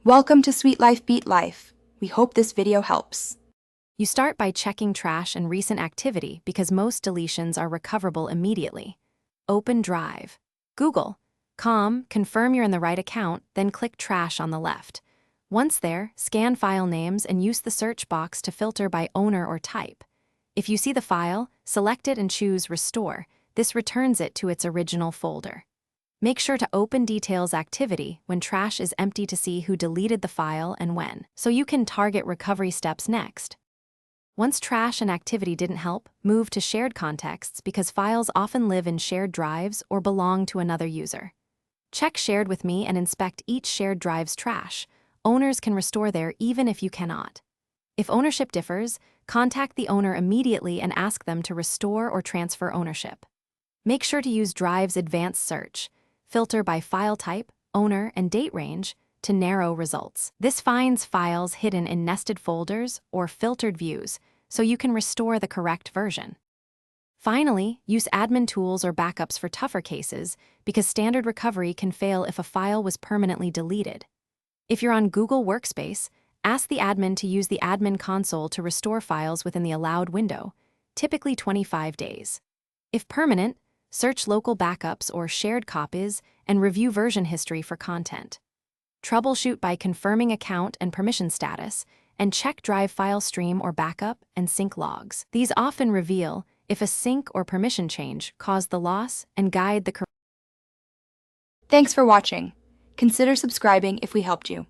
Welcome to Sweet Life Beat Life. We hope this video helps. You start by checking trash and recent activity because most deletions are recoverable immediately. Open Drive. Google. Confirm you're in the right account, then click Trash on the left. Once there, scan file names and use the search box to filter by owner or type. If you see the file, select it and choose Restore. This returns it to its original folder. Make sure to open Details activity when trash is empty to see who deleted the file and when, so you can target recovery steps next. Once trash and activity didn't help, move to shared contexts because files often live in shared drives or belong to another user. Check Shared with Me and inspect each shared drive's trash. Owners can restore there even if you cannot. If ownership differs, contact the owner immediately and ask them to restore or transfer ownership. Make sure to use Drive's advanced search. Filter by file type, owner, and date range to narrow results. This finds files hidden in nested folders or filtered views, so you can restore the correct version. Finally, use admin tools or backups for tougher cases because standard recovery can fail if a file was permanently deleted. If you're on Google Workspace, ask the admin to use the admin console to restore files within the allowed window, typically 25 days. If permanent, search local backups or shared copies and review version history for content. Troubleshoot by confirming account and permission status, and check Drive file stream or backup and sync logs. These often reveal if a sync or permission change caused the loss and guide the correct. Thanks for watching. Consider subscribing if we helped you.